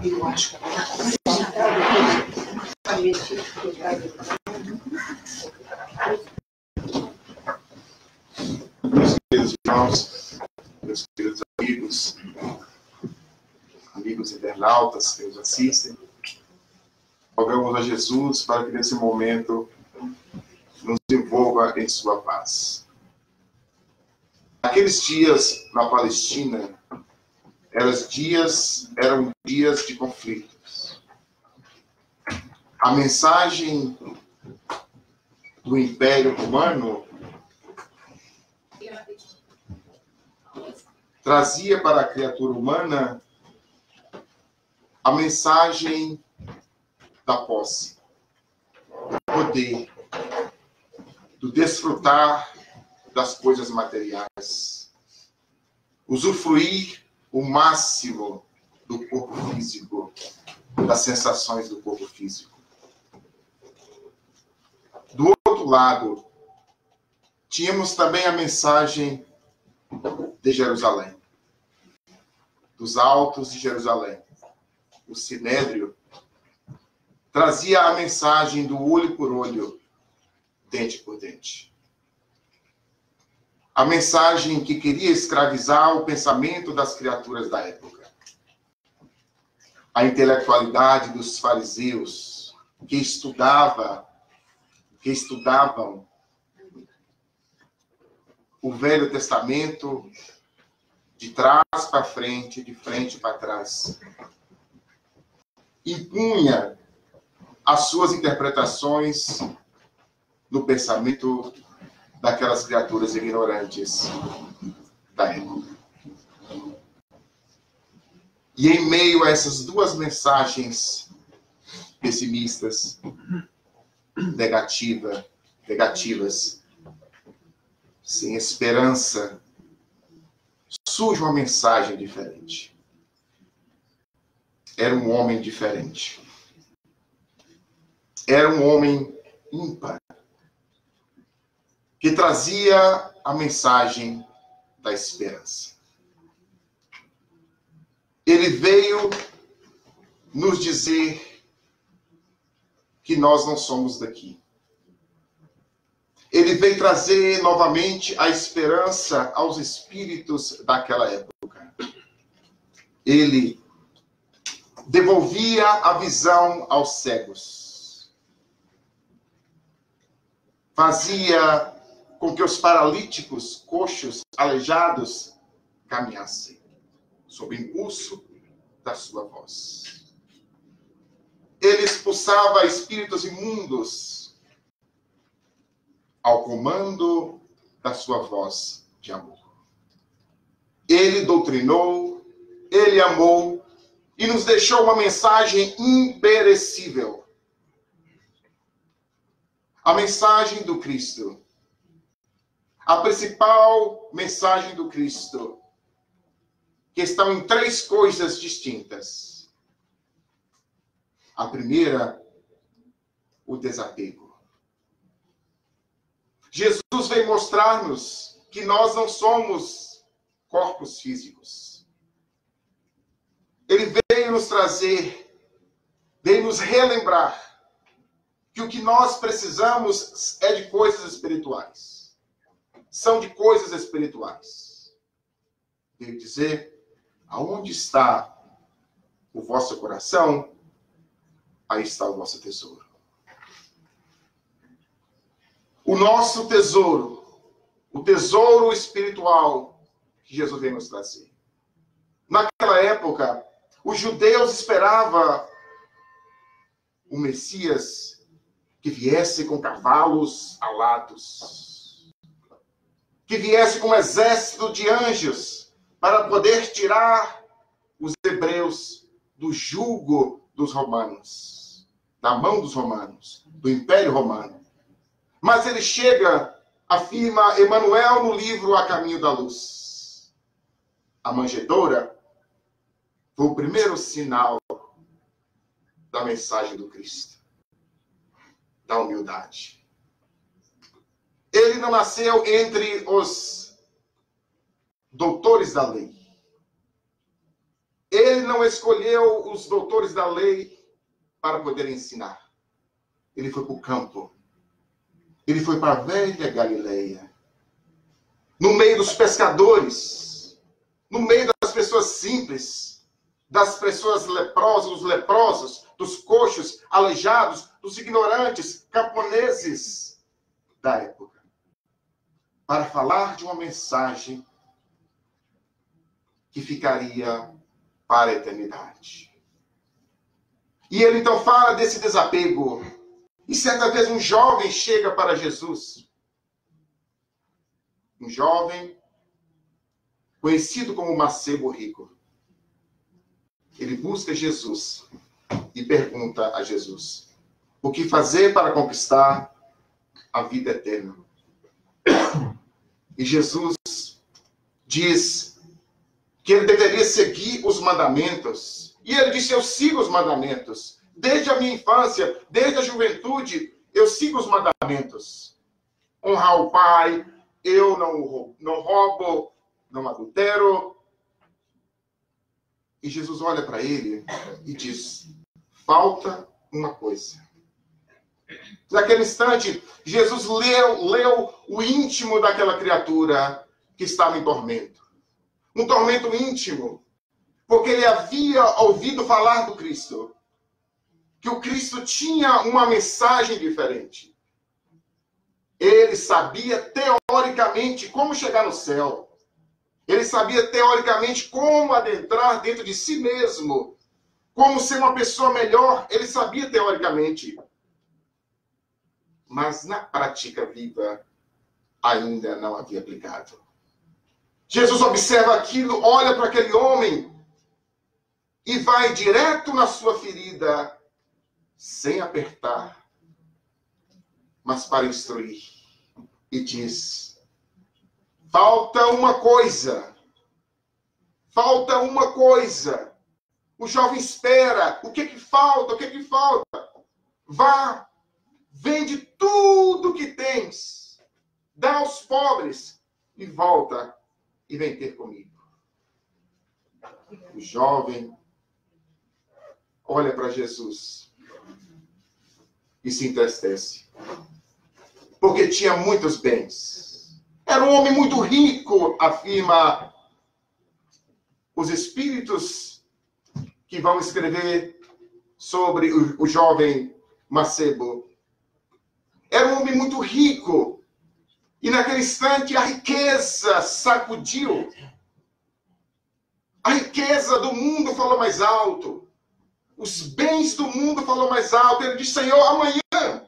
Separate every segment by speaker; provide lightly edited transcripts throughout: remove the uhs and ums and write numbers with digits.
Speaker 1: Eu acho que
Speaker 2: meus queridos irmãos, meus queridos amigos internautas que nos assistem, rogamos a Jesus para que nesse momento nos envolva em sua paz. Aqueles dias na Palestina eram dias de conflitos. A mensagem do Império Romano trazia para a criatura humana a mensagem da posse, do poder, do desfrutar das coisas materiais, usufruir o máximo do corpo físico, das sensações do corpo físico. Do outro lado, tínhamos também a mensagem de Jerusalém, dos altos de Jerusalém. O Sinédrio trazia a mensagem do olho por olho, dente por dente. A mensagem que queria escravizar o pensamento das criaturas da época. A intelectualidade dos fariseus que estudavam o Velho Testamento de trás para frente, de frente para trás. Impunha as suas interpretações no pensamento daquelas criaturas ignorantes da época. E em meio a essas duas mensagens pessimistas, negativas, sem esperança, surge uma mensagem diferente. Era um homem diferente. Era um homem ímpar, que trazia a mensagem da esperança. Ele veio nos dizer que nós não somos daqui. Ele veio trazer novamente a esperança aos espíritos daquela época. Ele devolvia a visão aos cegos. Fazia com que os paralíticos, coxos, aleijados, caminhassem, sob o impulso da sua voz. Ele expulsava espíritos imundos ao comando da sua voz de amor. Ele doutrinou, ele amou e nos deixou uma mensagem imperecível. A mensagem do Cristo. A principal mensagem do Cristo, que estão em três coisas distintas. A primeira, o desapego. Jesus veio mostrar-nos que nós não somos corpos físicos. Ele veio nos trazer, veio nos relembrar que o que nós precisamos é de coisas espirituais. São de coisas espirituais. Veio dizer, aonde está o vosso coração, aí está o vosso tesouro. O nosso tesouro, o tesouro espiritual que Jesus veio nos trazer. Naquela época, os judeus esperavam o Messias que viesse com cavalos alados, que viesse com um exército de anjos para poder tirar os hebreus do jugo dos romanos, da mão dos romanos, do Império Romano. Mas ele chega, afirma Emmanuel no livro A Caminho da Luz. A manjedoura foi o primeiro sinal da mensagem do Cristo, da humildade. Ele não nasceu entre os doutores da lei. Ele ele não escolheu os doutores da lei para poder ensinar. Ele foi para o campo. Ele foi para a velha Galileia. No meio dos pescadores. No meio das pessoas simples. Das pessoas leprosas, dos leprosos, dos coxos, aleijados, dos ignorantes, camponeses da época. Para falar de uma mensagem que ficaria para a eternidade. E ele então fala desse desapego. E certa vez um jovem chega para Jesus. Um jovem conhecido como Macebo Rico. Ele busca Jesus e pergunta a Jesus: o que fazer para conquistar a vida eterna? E Jesus diz que ele deveria seguir os mandamentos. E ele disse: eu sigo os mandamentos. Desde a minha infância, desde a juventude, eu sigo os mandamentos. Honrar o pai, eu não roubo, não adultero. E Jesus olha para ele e diz: falta uma coisa. Naquele instante, Jesus leu o íntimo daquela criatura que estava em tormento. Um tormento íntimo, porque ele havia ouvido falar do Cristo. Que o Cristo tinha uma mensagem diferente. Ele sabia teoricamente como chegar no céu. Ele sabia teoricamente como adentrar dentro de si mesmo. Como ser uma pessoa melhor. Ele sabia teoricamente. Mas na prática viva ainda não havia aplicado. Jesus observa aquilo, olha para aquele homem e vai direto na sua ferida, sem apertar, mas para instruir. E diz: falta uma coisa. Falta uma coisa. O jovem espera. O que falta? O que falta? Vá, vende tudo que tens, dá aos pobres e volta e vem ter comigo. O jovem olha para Jesus e se entristece, porque tinha muitos bens. Era um homem muito rico, afirma os espíritos que vão escrever sobre o jovem Macebo. Era um homem muito rico. E naquele instante a riqueza sacudiu. A riqueza do mundo falou mais alto. Os bens do mundo falou mais alto. Ele disse: Senhor, amanhã.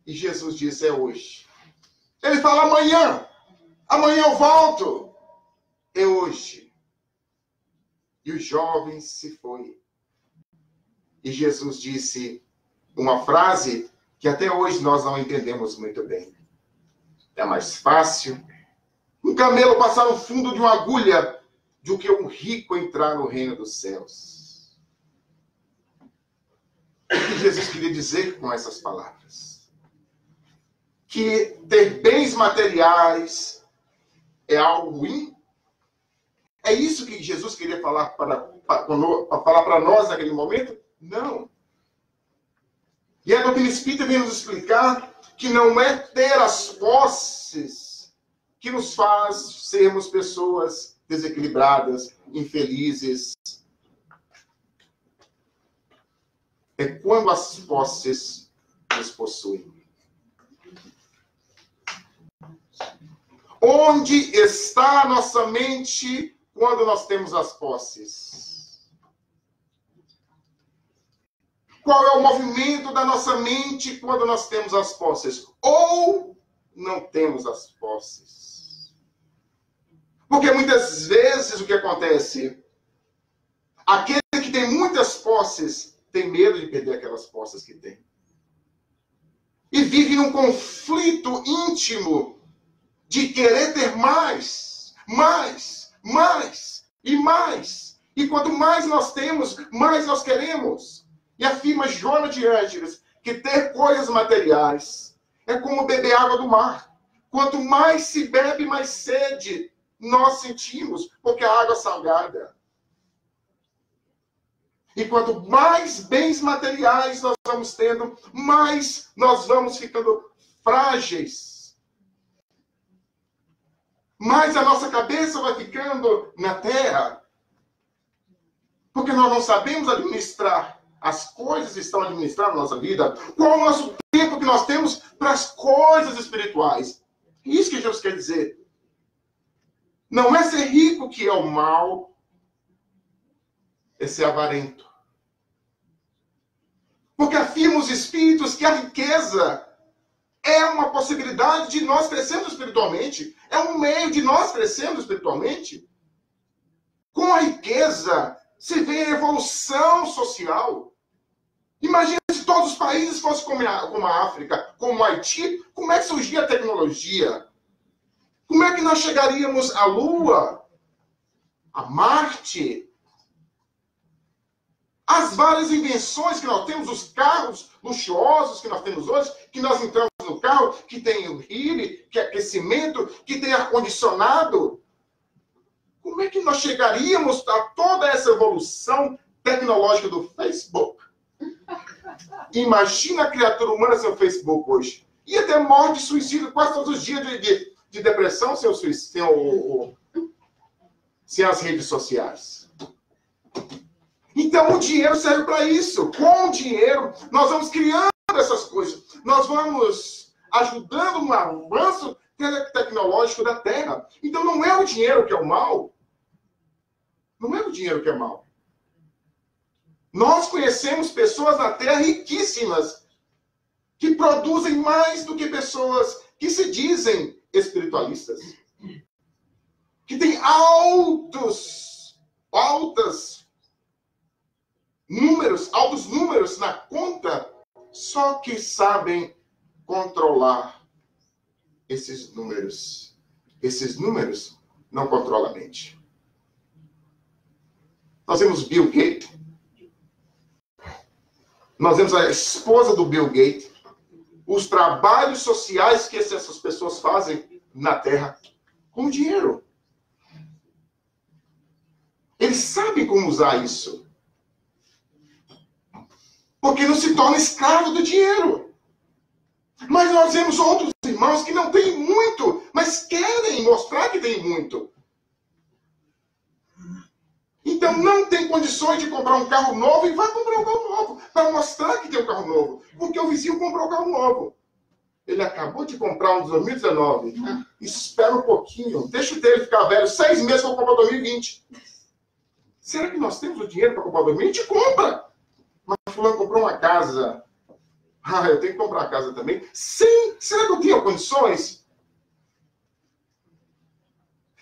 Speaker 2: E Jesus disse: é hoje. Ele fala: amanhã. Amanhã eu volto. É hoje. E o jovem se foi. E Jesus disse uma frase que até hoje nós não entendemos muito bem. É mais fácil um camelo passar no fundo de uma agulha do que um rico entrar no reino dos céus. O que Jesus queria dizer com essas palavras? Que ter bens materiais é algo ruim? É isso que Jesus queria falar para nós naquele momento? Não. E a doutrina espírita vem nos explicar que não é ter as posses que nos faz sermos pessoas desequilibradas, infelizes. É quando as posses nos possuem. Onde está a nossa mente quando nós temos as posses? Qual é o movimento da nossa mente quando nós temos as posses? Ou não temos as posses? Porque muitas vezes o que acontece? Aquele que tem muitas posses tem medo de perder aquelas posses que tem. E vive num conflito íntimo de querer ter mais, mais, mais e mais. E quanto mais nós temos, mais nós queremos. E afirma Joana de Ângeles que ter coisas materiais é como beber água do mar. Quanto mais se bebe, mais sede nós sentimos, porque a água é salgada. E quanto mais bens materiais nós vamos tendo, mais nós vamos ficando frágeis. Mais a nossa cabeça vai ficando na terra. Porque nós não sabemos administrar as coisas que estão administrando a nossa vida. Qual o nosso tempo que nós temos para as coisas espirituais? Isso que Jesus quer dizer. Não é ser rico que é o mal, é ser avarento. Porque afirma os espíritos que a riqueza é uma possibilidade de nós crescermos espiritualmente. É um meio de nós crescermos espiritualmente. Com a riqueza se vê a evolução social. Imagina se todos os países fossem como a África, como o Haiti, como é que surgia a tecnologia? Como é que nós chegaríamos à Lua, a Marte? As várias invenções que nós temos, os carros luxuosos que nós temos hoje, que nós entramos no carro, que tem o Healy, que é aquecimento, que tem ar-condicionado. Como é que nós chegaríamos a toda essa evolução tecnológica do Facebook? Imagina a criatura humana sem o Facebook hoje. Ia ter morte e suicídio quase todos os dias de depressão sem as redes sociais. Então o dinheiro serve para isso. Com o dinheiro, nós vamos criando essas coisas. Nós vamos ajudando no avanço tecnológico da Terra. Então não é o dinheiro que é o mal. Não é o dinheiro que é mal. Nós conhecemos pessoas na Terra riquíssimas que produzem mais do que pessoas que se dizem espiritualistas. Que têm altos números na conta, só que sabem controlar esses números. Esses números não controlam a mente. Nós vemos Bill Gates. Nós vemos a esposa do Bill Gates. Os trabalhos sociais que essas pessoas fazem na Terra com dinheiro. Eles sabem como usar isso. Porque não se torna escravo do dinheiro. Mas nós vemos outros irmãos que não têm muito, mas querem mostrar que têm muito. Então não tem condições de comprar um carro novo e vai comprar um carro novo. Para mostrar que tem um carro novo. Porque o vizinho comprou um carro novo. Ele acabou de comprar um de 2019. Espera um pouquinho. Deixa o dele ficar velho. 6 meses para comprar 2020. Será que nós temos o dinheiro para comprar 2020? Compra! Mas fulano comprou uma casa. Ah, eu tenho que comprar a casa também. Sim! Será que eu tenho condições?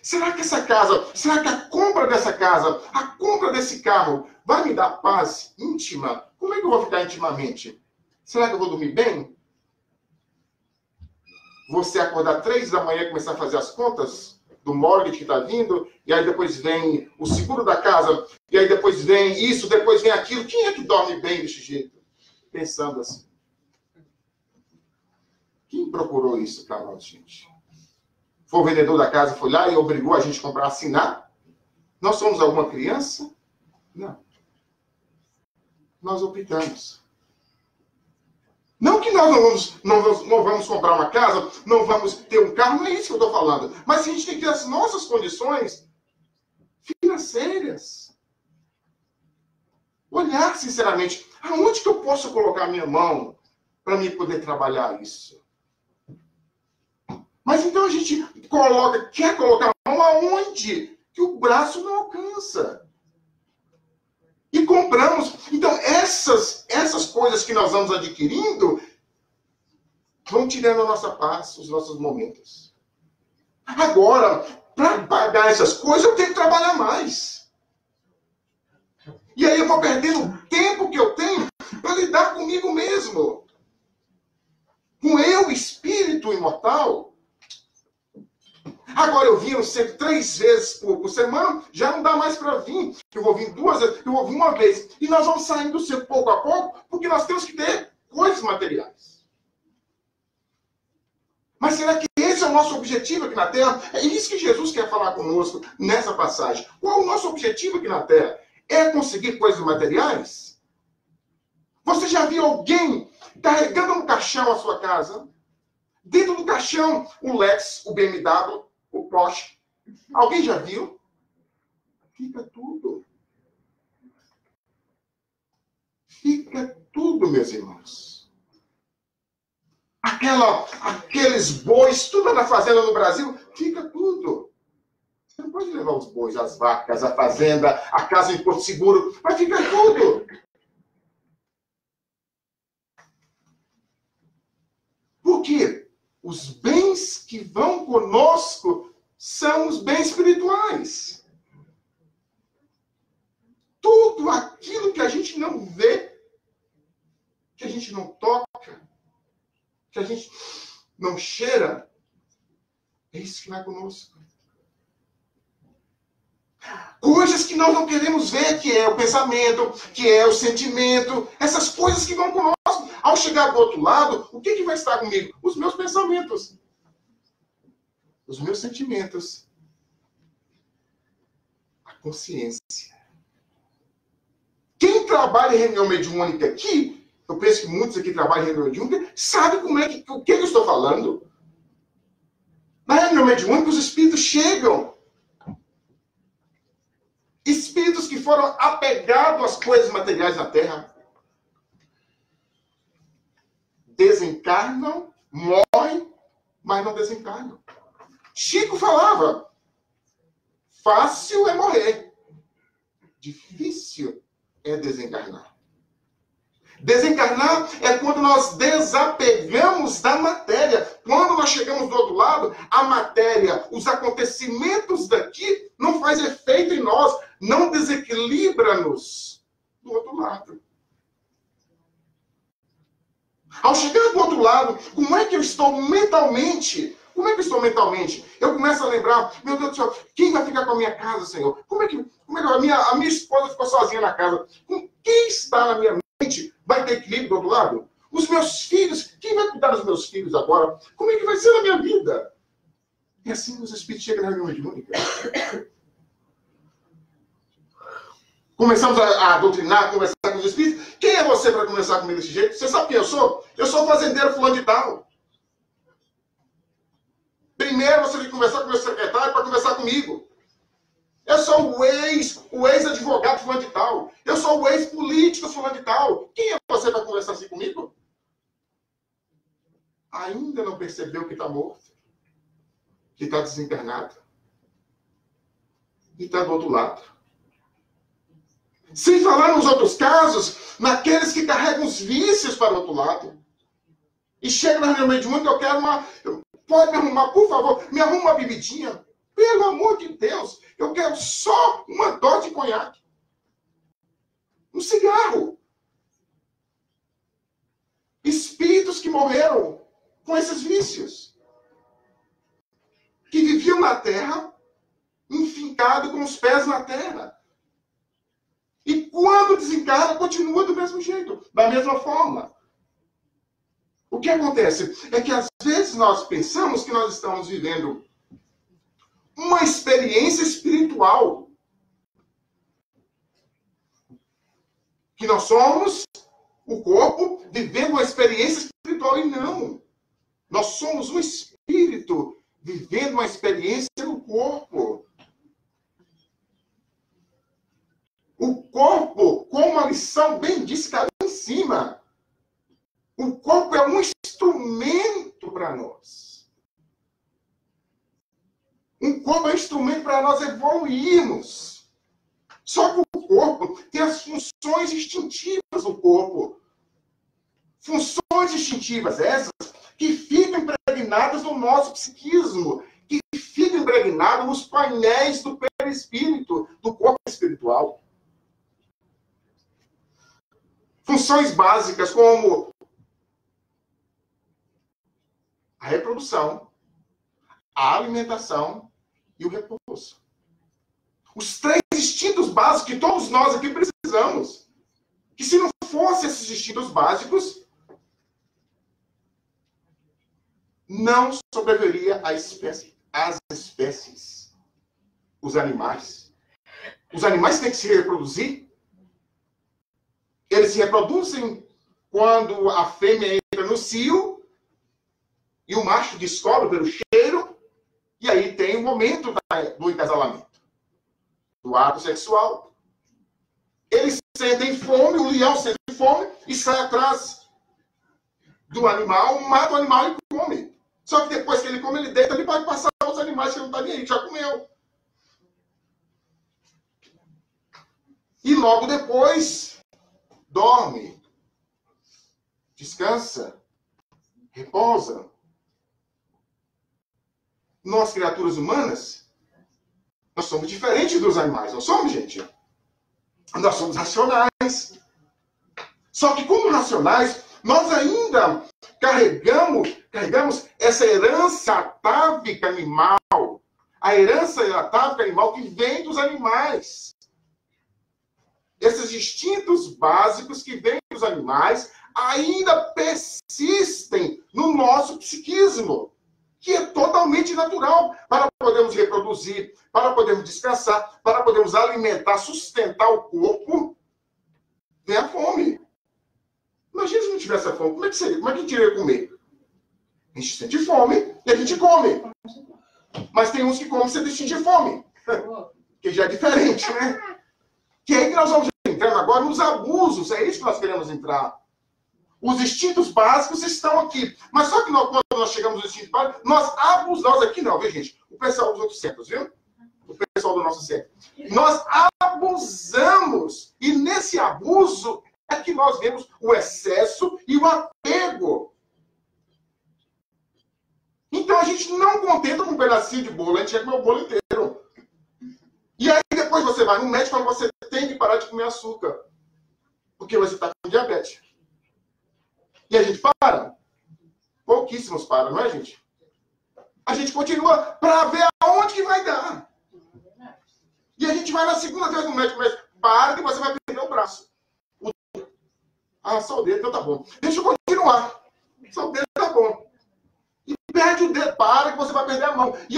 Speaker 2: Será que essa casa, será que a compra dessa casa, a compra desse carro, vai me dar paz íntima? Como é que eu vou ficar intimamente? Será que eu vou dormir bem? Você acordar 3 da manhã e começar a fazer as contas do mortgage que está vindo, e aí depois vem o seguro da casa, e aí depois vem isso, depois vem aquilo. Quem é que dorme bem desse jeito? Pensando assim. Quem procurou isso para nós, gente? Foi o vendedor da casa, foi lá e obrigou a gente a comprar, assinar? Nós somos alguma criança? Não. Nós optamos. Não que nós não vamos comprar uma casa, não vamos ter um carro, não é isso que eu estou falando. Mas a gente tem que ter as nossas condições financeiras. Olhar sinceramente, aonde que eu posso colocar a minha mão para mim poder trabalhar isso? Mas então a gente quer colocar a mão aonde? Que o braço não alcança. E compramos. Então essas coisas que nós vamos adquirindo vão tirando a nossa paz, os nossos momentos. Agora, para pagar essas coisas, eu tenho que trabalhar mais. E aí eu vou perdendo o tempo que eu tenho para lidar comigo mesmo. Com eu, espírito imortal. Agora eu vim sempre 3 vezes por semana, já não dá mais para vir. Eu vou vir 2 vezes, eu vou vir 1 vez. E nós vamos saindo sempre pouco a pouco, porque nós temos que ter coisas materiais. Mas será que esse é o nosso objetivo aqui na Terra? É isso que Jesus quer falar conosco nessa passagem. Qual é o nosso objetivo aqui na Terra? É conseguir coisas materiais? Você já viu alguém carregando no caixão a sua casa? Dentro do caixão, o Lex, o BMW, o Porsche. Alguém já viu? Fica tudo. Fica tudo, meus irmãos. Aqueles bois, tudo na fazenda no Brasil, fica tudo. Você não pode levar os bois, as vacas, a fazenda, a casa em Porto Seguro, vai ficar tudo. Por quê? Os bens que vão conosco são os bens espirituais. Tudo aquilo que a gente não vê, que a gente não toca, que a gente não cheira, é isso que vai conosco. Coisas que nós não queremos ver, que é o pensamento, que é o sentimento, essas coisas que vão conosco. Ao chegar do outro lado, o que vai estar comigo? Os meus pensamentos. Os meus sentimentos. A consciência. Quem trabalha em reunião mediúnica aqui, eu penso que muitos aqui trabalham em reunião mediúnica, sabe o que eu estou falando. Na reunião mediúnica, os espíritos chegam. Espíritos que foram apegados às coisas materiais na Terra. Desencarnam, morrem, mas não desencarnam. Chico falava, fácil é morrer, difícil é desencarnar. Desencarnar é quando nós desapegamos da matéria. Quando nós chegamos do outro lado, a matéria, os acontecimentos daqui não faz efeito em nós, não desequilibra-nos do outro lado. Ao chegar do outro lado, como é que eu estou mentalmente? Como é que eu estou mentalmente? Eu começo a lembrar, meu Deus do céu, quem vai ficar com a minha casa, Senhor? Como é que a minha esposa ficou sozinha na casa? Quem está na minha mente vai ter equilíbrio do outro lado? Os meus filhos, quem vai cuidar dos meus filhos agora? Como é que vai ser na minha vida? E assim os espíritos chegam na reunião mediúnica. Começamos a doutrinar, a conversar com os espíritos. Quem é você para conversar comigo desse jeito? Você sabe quem eu sou? Eu sou o fazendeiro fulano de tal. Primeiro você tem que conversar com o meu secretário para conversar comigo. Eu sou o ex-advogado fulano de tal. Eu sou o ex-político fulano de tal. Quem é você para conversar assim comigo? Ainda não percebeu que está morto? Que está desencarnado? E está do outro lado? Sem falar nos outros casos, naqueles que carregam os vícios para o outro lado. E chega na reunião mediúnica, eu quero uma... Pode me arrumar, por favor, me arruma uma bebidinha. Pelo amor de Deus, eu quero só uma dose de conhaque. Um cigarro. Espíritos que morreram com esses vícios. Que viviam na terra, enfincados com os pés na terra. E quando desencarna, continua do mesmo jeito, da mesma forma. O que acontece é que às vezes nós pensamos que nós estamos vivendo uma experiência espiritual. Que nós somos o corpo vivendo uma experiência espiritual e não. Nós somos um espírito vivendo uma experiência no corpo. O corpo, como a lição bem disse, está lá em cima. O corpo é um instrumento para nós. Um corpo é um instrumento para nós evoluirmos. Só que o corpo tem as funções instintivas do corpo. Funções instintivas essas que ficam impregnadas no nosso psiquismo, que ficam impregnadas nos painéis do perispírito, do corpo espiritual. Funções básicas como a reprodução, a alimentação e o repouso. Os três instintos básicos que todos nós aqui precisamos. Que se não fossem esses instintos básicos, não sobreviveria as espécies, os animais. Os animais têm que se reproduzir. Eles se reproduzem quando a fêmea entra no cio e o macho descobre pelo cheiro, e aí tem o momento do encasalamento, do ato sexual. Eles sentem fome, o leão sente fome e sai atrás do animal, mata o animal e come. Só que depois que ele come, ele deita, ele pode passar aos animais que não estão nem aí, já comeu. E logo depois, dorme, descansa, repousa. Nós, criaturas humanas, nós somos diferentes dos animais, não somos, gente? Nós somos racionais. Só que como racionais, nós ainda carregamos essa herança atávica animal. A herança atávica animal que vem dos animais. Esses instintos básicos que vêm dos animais ainda persistem no nosso psiquismo, que é totalmente natural para podermos reproduzir, para podermos descansar, para podermos alimentar, sustentar o corpo. Vem a fome. Imagina se não tivesse a fome, como é que seria? Como é que a gente iria comer? A gente sente fome e a gente come. Mas tem uns que comem sem sentir fome. Que já é diferente, né? Que é aí que nós vamos entrando agora nos abusos. É isso que nós queremos entrar. Os instintos básicos estão aqui. Mas só que quando nós chegamos nos instintos básicos, nós abusamos aqui não, viu, gente? O pessoal dos outros séculos, viu? O pessoal do nosso século. Nós abusamos. E nesse abuso é que nós vemos o excesso e o apego. Então a gente não contenta com um pedacinho de bolo, a gente quer comer o bolo inteiro. E aí depois você vai no médico e fala que você tem que parar de comer açúcar. Porque você está com diabetes. E a gente para. Pouquíssimos param, não é, gente? A gente continua para ver aonde que vai dar. E a gente vai na segunda vez no médico, mas para que você vai perder o braço. Só o dedo, então tá bom. Deixa eu continuar. Só o dedo tá bom. E perde o dedo, para que você vai perder a mão. E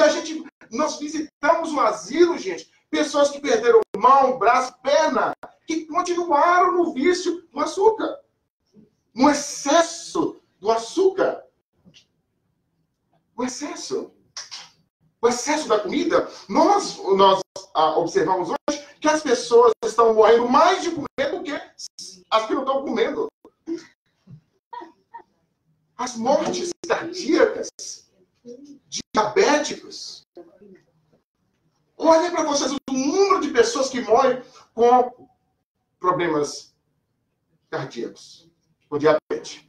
Speaker 2: nós visitamos um asilo, gente, pessoas que perderam mão, braço, perna, que continuaram no vício do açúcar. No excesso do açúcar. O excesso. O excesso da comida. Nós observamos hoje que as pessoas estão morrendo mais de comer do que as que não estão comendo. As mortes cardíacas, diabéticos. Olhem para vocês o número de pessoas que morrem com problemas cardíacos, com diabetes.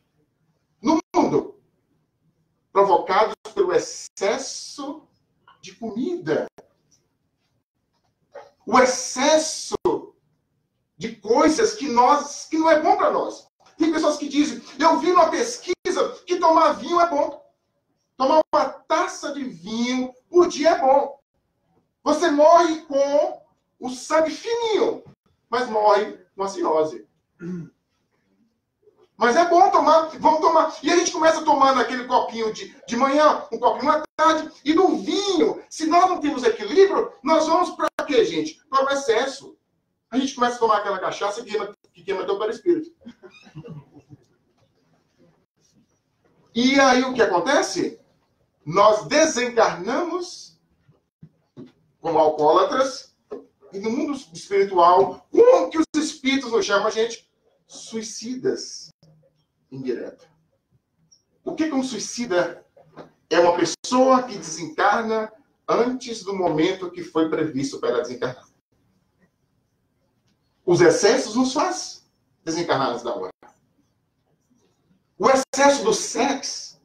Speaker 2: No mundo, provocados pelo excesso de comida. O excesso de coisas que não é bom para nós. Tem pessoas que dizem, eu vi numa pesquisa que tomar vinho é bom. Tomar uma taça de vinho por dia é bom. Você morre com o sangue fininho, mas morre com a cirrose. Mas é bom tomar, vamos tomar. E a gente começa tomando aquele copinho de manhã, um copinho à tarde, e no vinho, se nós não temos equilíbrio, nós vamos para quê, gente? Para o excesso. A gente começa a tomar aquela cachaça que queima até o perispírito. E aí o que acontece? Nós desencarnamos como alcoólatras e no mundo espiritual, como que os espíritos nos chamam a gente? Suicidas indireto. O que é um suicida? É uma pessoa que desencarna antes do momento que foi previsto para ela desencarnar. Os excessos nos faz desencarnar antes da hora. O excesso do sexo.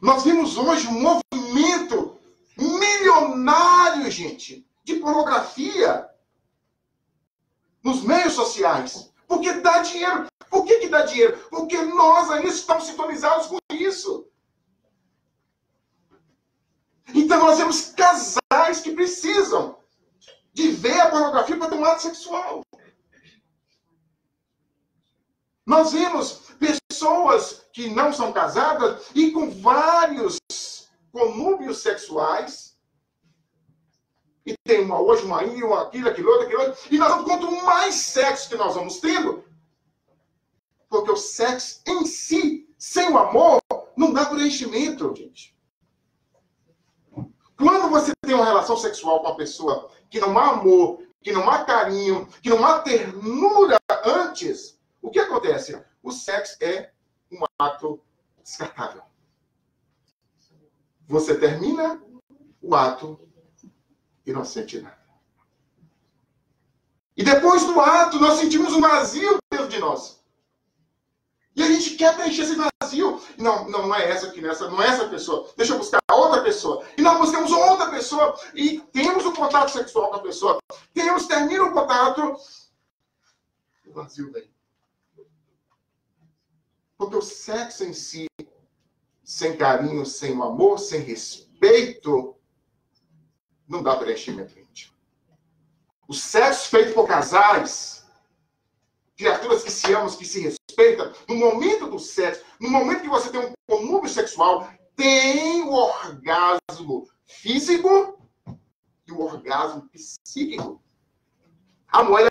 Speaker 2: Nós vimos hoje um movimento milionário, gente, de pornografia nos meios sociais. Porque dá dinheiro. Por que dá dinheiro? Porque nós ainda estamos sintonizados com isso. Então nós vemos casais que precisam de ver a pornografia para ter um ato sexual. Nós vemos pessoas que não são casadas e com vários conúbios sexuais. E tem uma hoje, uma aí, uma aquilo, aquilo outro. E nós vamos, quanto mais sexo que nós vamos tendo, porque o sexo em si, sem o amor, não dá preenchimento, gente. Quando você tem uma relação sexual com uma pessoa que não há amor, que não há carinho, que não há ternura antes, o que acontece? O sexo é um ato descartável. Você termina o ato e não sente nada. E depois do ato, nós sentimos um vazio dentro de nós. E a gente quer preencher esse vazio. Não é essa aqui, não é essa pessoa. Deixa eu buscar outra pessoa. E nós buscamos outra pessoa e temos o contato sexual com a pessoa. Termina o contato, o vazio vem. Porque o sexo em si, sem carinho, sem amor, sem respeito, não dá preenchimento íntimo. O sexo feito por casais, criaturas que se amam, que se respeitam, no momento do sexo, no momento que você tem um conúbio sexual, tem o orgasmo físico e o orgasmo psíquico. A mulher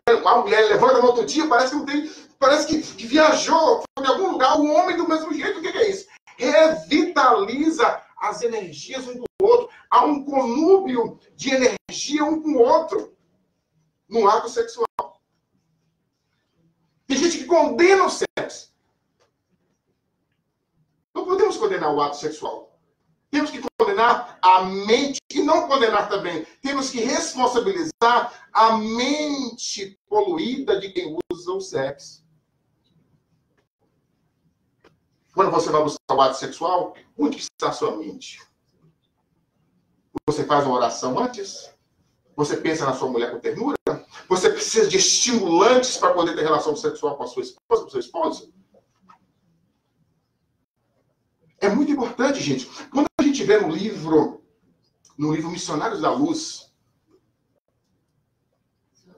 Speaker 2: levanta no outro dia, parece que não tem, parece que viajou em algum lugar, o homem do mesmo jeito. O que é isso? Revitaliza as energias um do outro. Há um conúbio de energia um com o outro no ato sexual. Tem gente que condena o sexo. Não podemos condenar o ato sexual. Temos que condenar a mente e não condenar também. Temos que responsabilizar a mente poluída de quem usa o sexo. Quando você vai buscar o ato sexual, onde está a sua mente? Você faz uma oração antes? Você pensa na sua mulher com ternura? Você precisa de estimulantes para poder ter relação sexual com a sua esposa, com o seu esposo? É muito importante, gente. Quando a gente vê no livro Missionários da Luz,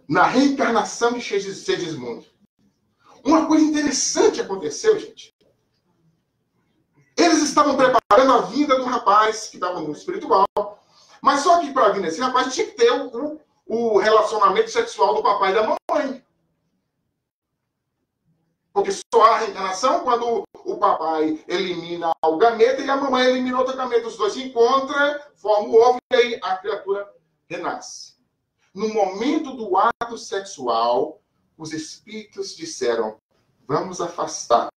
Speaker 2: na reencarnação de Segismundo, uma coisa interessante aconteceu, gente. Eles estavam preparando a vinda do rapaz que estava no espiritual, mas só que para vir desse rapaz tinha que ter o relacionamento sexual do papai e da mamãe. Porque só há reencarnação quando o papai elimina o gameta e a mamãe elimina outro gameta. Os dois se encontram, formam o ovo e aí a criatura renasce. No momento do ato sexual, os espíritos disseram, vamos afastar.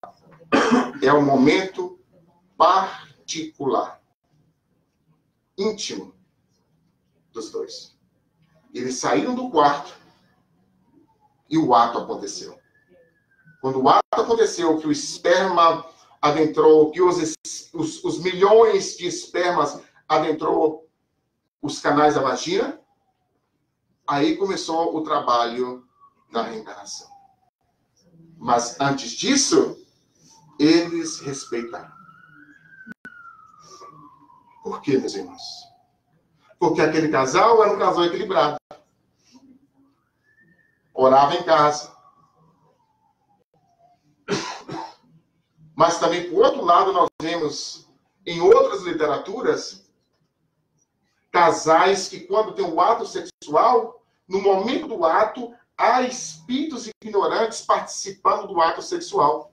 Speaker 2: É um momento particular, íntimo dos dois. Eles saíram do quarto e o ato aconteceu. Quando o ato aconteceu, que o esperma adentrou, que os milhões de espermas adentrou os canais da vagina, aí começou o trabalho da reencarnação. Mas antes disso, eles respeitaram. Por quê, meus irmãos? Porque aquele casal era um casal equilibrado. Orava em casa. Mas também, por outro lado, nós vemos em outras literaturas casais que, quando tem um ato sexual, no momento do ato, há espíritos ignorantes participando do ato sexual.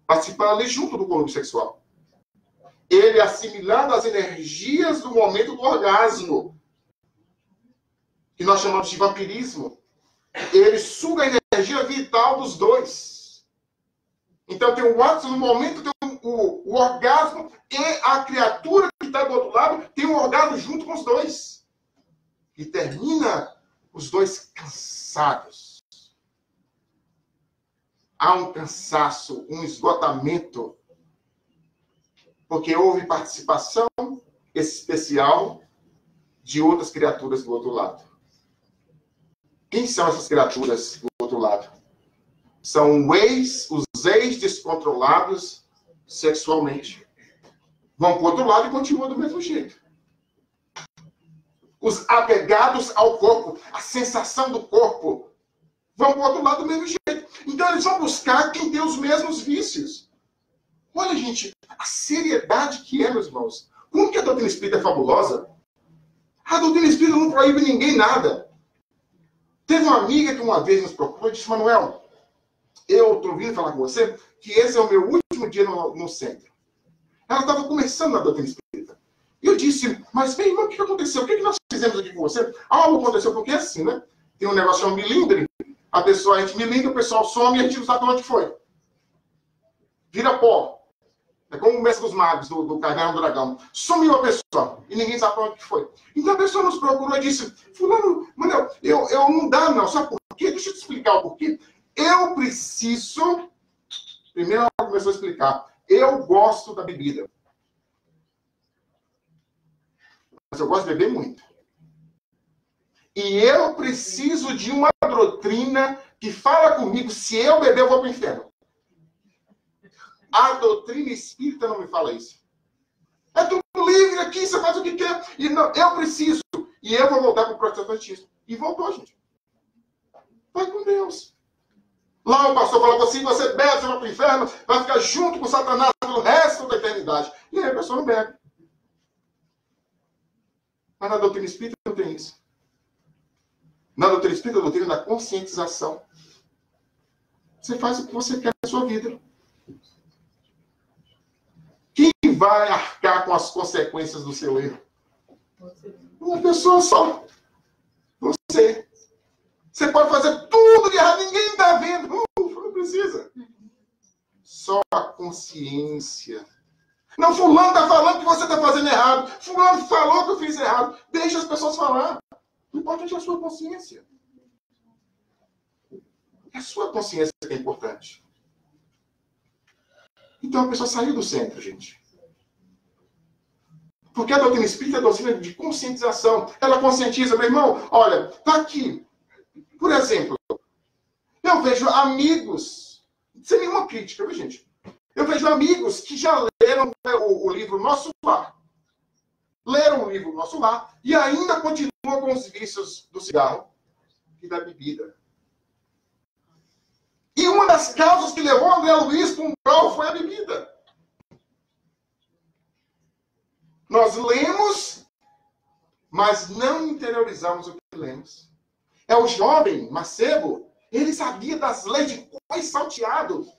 Speaker 2: Participando ali junto do conúbio sexual. Ele assimilando as energias do momento do orgasmo, que nós chamamos de vampirismo. Ele suga a energia vital dos dois. Então tem o ato, no momento tem o orgasmo e a criatura que está do outro lado tem um orgasmo junto com os dois. E termina os dois cansados. Há um cansaço, um esgotamento, porque houve participação especial de outras criaturas do outro lado. Quem são essas criaturas do outro lado? São os ex descontrolados sexualmente. Vão para o outro lado e continuam do mesmo jeito. Os apegados ao corpo, a sensação do corpo, vão para o outro lado do mesmo jeito. Então eles vão buscar quem tem os mesmos vícios. Olha, gente, a seriedade que é, meus irmãos. Como que a doutrina espírita é fabulosa? A doutrina espírita não proíbe ninguém nada. Teve uma amiga que uma vez nos procurou e disse, Manuel, eu estou vindo falar com você que esse é o meu último dia no centro. Ela estava começando na doutrina espírita. E eu disse, mas bem, irmão, o que aconteceu? O que nós fizemos aqui com você? Algo aconteceu, porque é assim, né? Tem um negócio chamado milindre. A gente milindra, o pessoal some e a gente não sabe onde foi. Vira pó. É como o mestre dos magos, do Caverna do Dragão. Sumiu a pessoa e ninguém sabe para onde foi. Então a pessoa nos procurou e disse, fulano, Manuel, eu não dá não. Sabe por quê? Deixa eu te explicar o porquê. Eu preciso... Primeiro ela começou a explicar. Eu gosto da bebida. Mas eu gosto de beber muito. E eu preciso de uma doutrina que fala comigo, se eu beber, eu vou para o inferno. A doutrina espírita não me fala isso. É tudo livre aqui, você faz o que quer. E não, eu preciso. E eu vou voltar para o protestantismo. E voltou, gente. Vai com Deus. Lá o pastor falou assim, você bebe, você vai para o inferno, vai ficar junto com Satanás pelo resto da eternidade. E aí a pessoa não bebe. Mas na doutrina espírita não tem isso. Na doutrina espírita, a doutrina da conscientização. Você faz o que você quer na sua vida. Quem vai arcar com as consequências do seu erro? Uma pessoa só. Você. Você pode fazer tudo de errado, ninguém está vendo. Não precisa. Só a consciência. Não, fulano está falando que você está fazendo errado. Fulano falou que eu fiz errado. Deixa as pessoas falar. O importante é a sua consciência. É a sua consciência que é importante. Então a pessoa saiu do centro, gente. Porque a doutrina espírita é a doutrina de conscientização. Ela conscientiza, meu irmão, olha, tá aqui. Por exemplo, eu vejo amigos, sem nenhuma crítica, viu, gente? Eu vejo amigos que já leram o livro Nosso Lar. Leram o livro Nosso Lar e ainda continuam com os vícios do cigarro e da bebida. E uma das causas que levou André Luiz para um grau foi a bebida. Nós lemos, mas não interiorizamos o que lemos. É o jovem Mancebo, ele sabia das leis de cois salteado.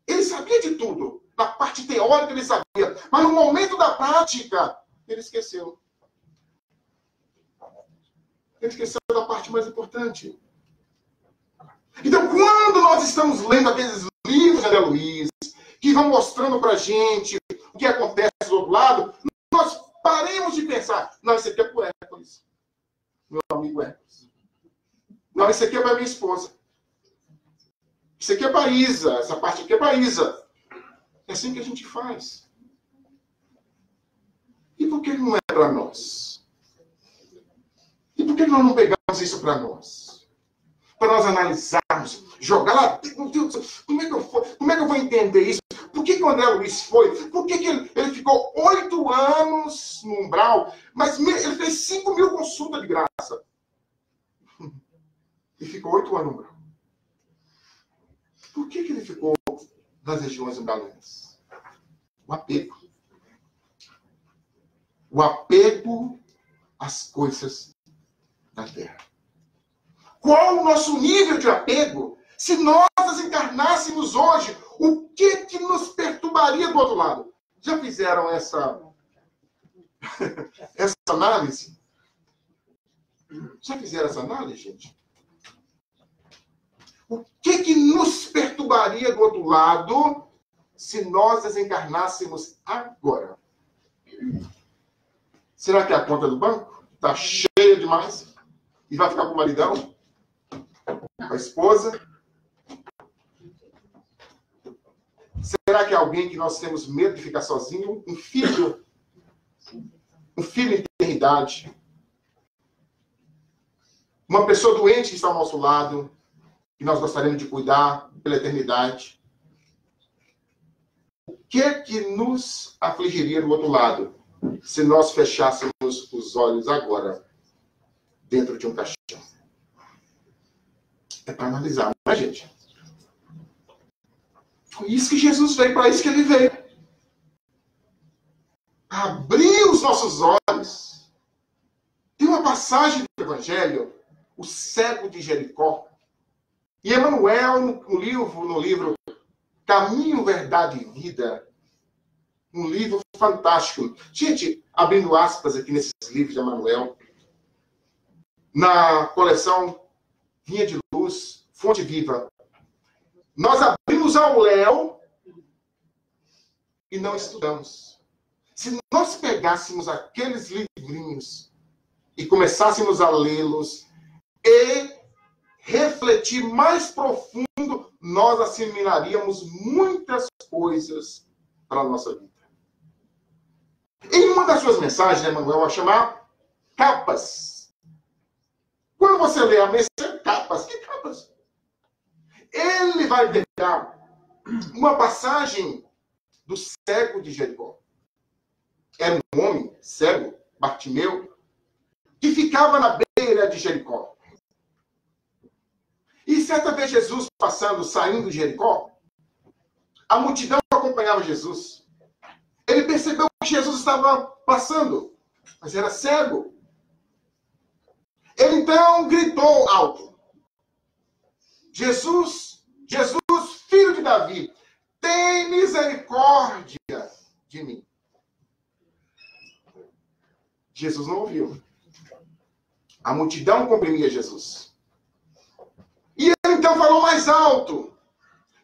Speaker 2: Ele sabia de tudo. Da parte teórica ele sabia. Mas no momento da prática, ele esqueceu. Ele esqueceu da parte mais importante. Então, quando nós estamos lendo aqueles livros de André Luiz, que vão mostrando pra gente o que acontece do outro lado, nós paremos de pensar, não, isso aqui é pro Hércules. Meu amigo Hércules. Não, isso aqui é para minha esposa. Isso aqui é para Isa. Essa parte aqui é para Isa. É assim que a gente faz. E por que não é para nós? E por que nós não pegamos isso para nós? Para nós analisarmos, jogar lá. Meu Deus, como é que eu vou entender isso? Por que o André Luiz foi? Por que ele ficou 8 anos no umbral, mas ele fez 5.000 consultas de graça? E ficou 8 anos no umbral. Por que ele ficou nas regiões umbralinas? O apego. O apego às coisas da terra. Qual o nosso nível de apego? Se nós desencarnássemos hoje, o que nos perturbaria do outro lado? Já fizeram essa análise? Já fizeram essa análise, gente? O que nos perturbaria do outro lado se nós desencarnássemos agora? Será que a conta do banco está cheia demais? E vai ficar com o maridão? Com a esposa? Será que é alguém que nós temos medo de ficar sozinho? Um filho? Um filho em eternidade? Uma pessoa doente que está ao nosso lado? Que nós gostaríamos de cuidar pela eternidade. O que nos afligiria do outro lado se nós fechássemos os olhos agora dentro de um caixão? É para analisar, não é, gente? Foi isso que Jesus veio, para isso que ele veio. abrir os nossos olhos. Tem uma passagem do Evangelho, o cego de Jericó. E Emmanuel, no livro Caminho, Verdade e Vida, um livro fantástico. Gente, abrindo aspas aqui nesses livros de Emmanuel, na coleção Vinha de Luz, Fonte Viva, nós abrimos ao léu e não estudamos. Se nós pegássemos aqueles livrinhos e começássemos a lê-los e refletir mais profundo, nós assimilaríamos muitas coisas para a nossa vida. Em uma das suas mensagens, Emmanuel vai chamar capas. Quando você lê a mensagem, capas. Que capas? Ele vai pegar uma passagem do cego de Jericó. Era um homem cego, Bartimeu, que ficava na beira de Jericó. E certa vez Jesus passando, saindo de Jericó, a multidão acompanhava Jesus. Ele percebeu que Jesus estava passando, mas era cego. Ele então gritou alto: Jesus, Jesus, filho de Davi, tem misericórdia de mim. Jesus não ouviu. A multidão comprimia Jesus. E ele então falou mais alto: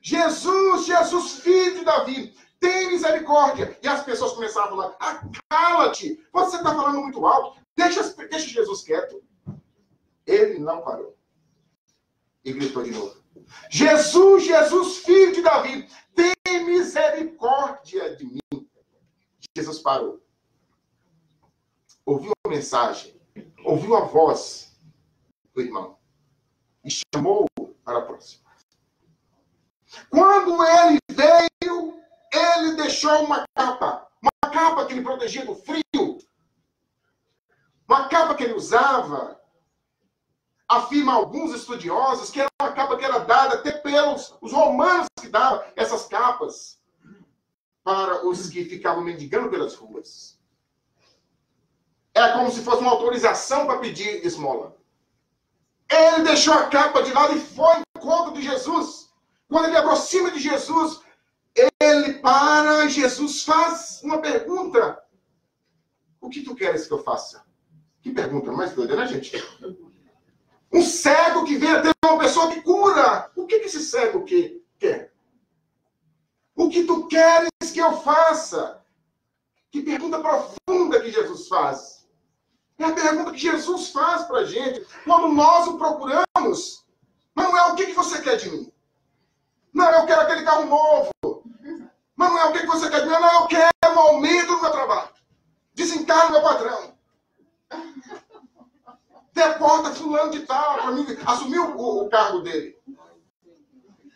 Speaker 2: Jesus, Jesus, filho de Davi, tem misericórdia. E as pessoas começaram a falar: cala-te, você está falando muito alto, deixa Jesus quieto. Ele não parou. E gritou de novo: Jesus, Jesus, filho de Davi, tem misericórdia de mim. Jesus parou. Ouviu a mensagem, ouviu a voz do irmão e chamou-o para a próxima. Quando ele veio, ele deixou uma capa que lhe protegia do frio, uma capa que ele usava. Afirma alguns estudiosos que era uma capa que era dada até pelos os romanos, que davam essas capas para os que ficavam mendigando pelas ruas. Era como se fosse uma autorização para pedir esmola. Ele deixou a capa de lado e foi ao encontro de Jesus. Quando ele aproxima de Jesus, ele para, Jesus faz uma pergunta: o que tu queres que eu faça? Que pergunta mais doida, né, gente? Um cego que vem até uma pessoa que cura. O que esse cego quer? O que tu queres que eu faça? Que pergunta profunda que Jesus faz. É a pergunta que Jesus faz para a gente quando nós o procuramos. Não é o que você quer de mim. Não, eu quero aquele carro novo. Não é o que você quer de mim. Não, eu quero um aumento no meu trabalho. Desencarne meu patrão. Deporta fulano de tal para mim assumir o cargo dele.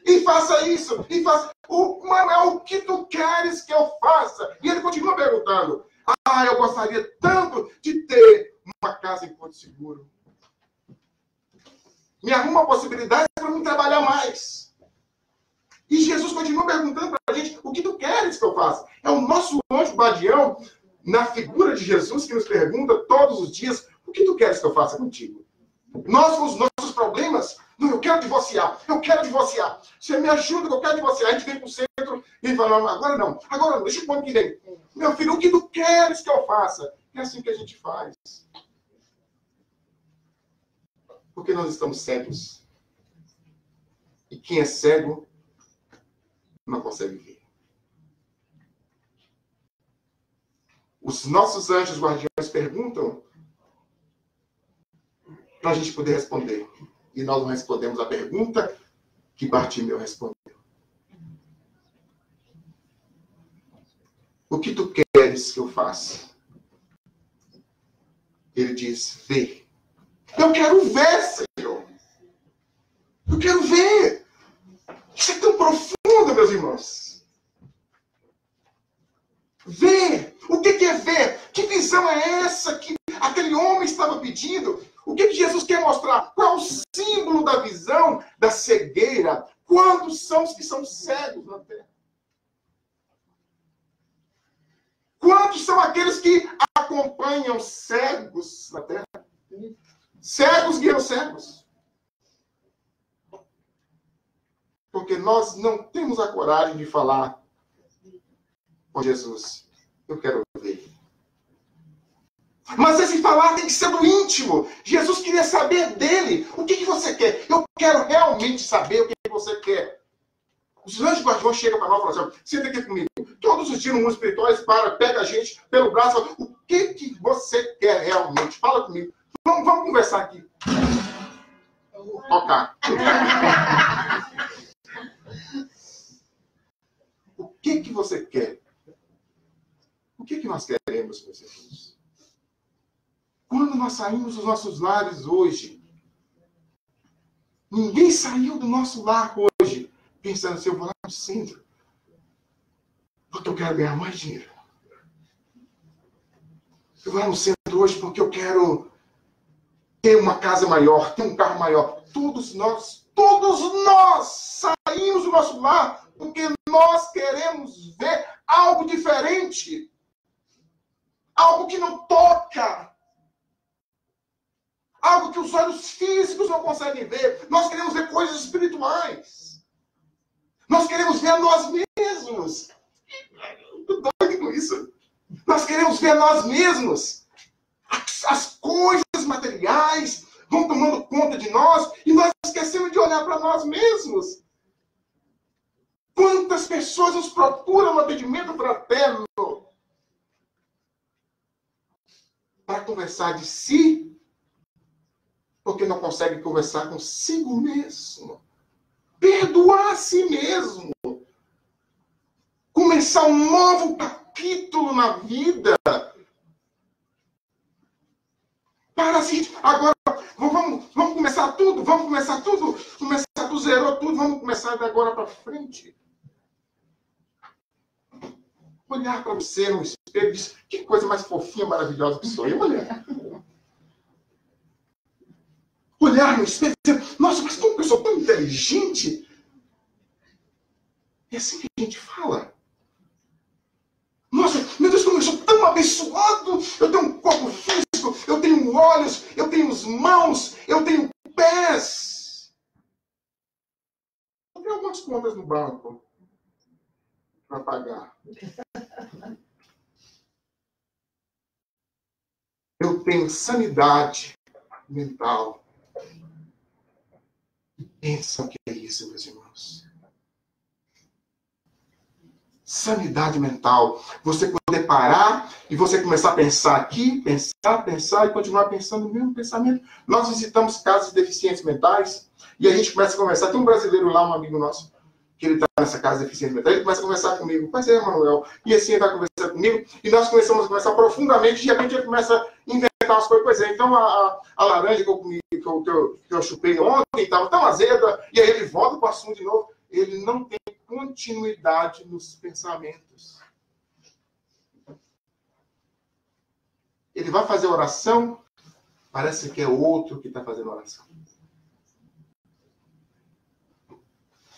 Speaker 2: E faça isso. E faça. Manuel, o que tu queres que eu faça? E ele continua perguntando: eu gostaria tanto de ter uma casa em Porto Seguro. Me arruma possibilidades para mim trabalhar mais. E Jesus continua perguntando para a gente: o que tu queres que eu faça? É o nosso anjo guardião, na figura de Jesus, que nos pergunta todos os dias: o que tu queres que eu faça contigo? Nós, com os nossos problemas, não, eu quero divorciar. Você me ajuda, eu quero divorciar. A gente vem para o centro e fala: não, agora não, deixa o ano que vem. Meu filho, o que tu queres que eu faça? É assim que a gente faz. Porque nós estamos cegos. E quem é cego não consegue ver. Os nossos anjos guardiões perguntam para a gente poder responder. E nós não respondemos a pergunta que Bartimeu respondeu. O que tu queres que eu faça? Ele diz: vê. Eu quero ver, Senhor. Eu quero ver. Isso é tão profundo, meus irmãos. Ver. O que é ver? Que visão é essa que aquele homem estava pedindo? O que Jesus quer mostrar? Qual é o símbolo da visão da cegueira? Quantos são os que são cegos na terra? Quantos são aqueles que acompanham cegos na terra? Cegos guiam cegos. Porque nós não temos a coragem de falar com Jesus. Eu quero ver. Mas esse falar tem que ser do íntimo. Jesus queria saber dele. O que você quer? Eu quero realmente saber o que você quer. Os anjos guardiões chegam para nós e falam assim, senta aqui comigo. Todos os dias no mundo espiritual, eles pega a gente pelo braço e falam, o que você quer realmente? Fala comigo. Vamos conversar aqui. Tocar. O que você quer? O que nós queremos, meus irmãos? Quando nós saímos dos nossos lares hoje, ninguém saiu do nosso lar hoje pensando assim, eu vou lá no centro, porque eu quero ganhar mais dinheiro. Eu vou lá no centro hoje porque eu quero ter uma casa maior, ter um carro maior. Todos nós saímos do nosso lar porque nós queremos ver algo diferente. Algo que não toca. Algo que os olhos físicos não conseguem ver. Nós queremos ver coisas espirituais. Nós queremos ver a nós mesmos. Estou doido com isso. Nós queremos ver a nós mesmos. As coisas materiais vão tomando conta de nós e nós esquecemos de olhar para nós mesmos. Quantas pessoas nos procuram no atendimento fraterno para conversar de si, porque não consegue conversar consigo mesmo. Perdoar a si mesmo. Começar um novo capítulo na vida. Para assim, agora vamos começar tudo, começar tudo, zerou tudo, vamos começar de agora para frente. Olhar para você no espelho e dizer, que coisa mais fofinha, maravilhosa que sou eu, olhar. Olhar no espelho e dizer, nossa, mas como que eu sou tão inteligente? É assim que a gente fala. Nossa, meu Deus, como eu sou tão abençoado. Eu tenho um corpo físico, eu tenho olhos, eu tenho mãos, eu tenho pés. Eu tenho algumas contas no banco para pagar. Eu tenho sanidade mental. Pensa o que é isso, meus irmãos. Sanidade mental. Você poder parar e você começar a pensar aqui, pensar e continuar pensando no mesmo pensamento. Nós visitamos casas de deficientes mentais e a gente começa a conversar. Tem um brasileiro lá, um amigo nosso, que ele está nessa casa de deficientes mentais. Ele começa a conversar comigo. Pois é, Manuel. E assim ele vai conversar comigo e nós começamos a conversar profundamente. E de repente ele começa a inventar umas coisas. Pois é, então a laranja que eu comi, que eu chupei ontem estava tão azeda. E aí ele volta para o assunto de novo. Ele não tem continuidade nos pensamentos. Ele vai fazer oração, parece que é outro que está fazendo oração.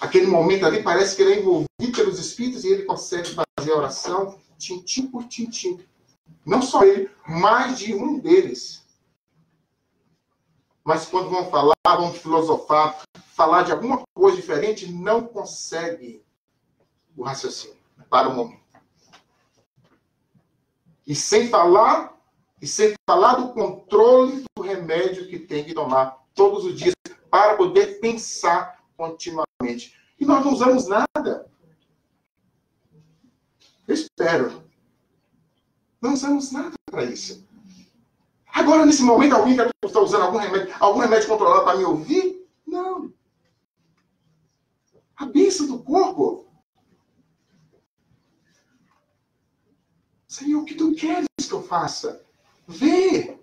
Speaker 2: Aquele momento ali parece que ele é envolvido pelos espíritos e ele consegue fazer a oração tintim por tintim. Não só ele, mais de um deles. Mas quando vão falar, vão filosofar, falar de alguma coisa diferente, não consegue o raciocínio para o momento. E sem falar do controle do remédio que tem que tomar todos os dias para poder pensar continuamente. E nós não usamos nada. Eu espero. Não usamos nada para isso. Agora, nesse momento, alguém está usando algum remédio controlado para me ouvir? Não. A bênção do corpo. Senhor, o que tu queres que eu faça? Vê.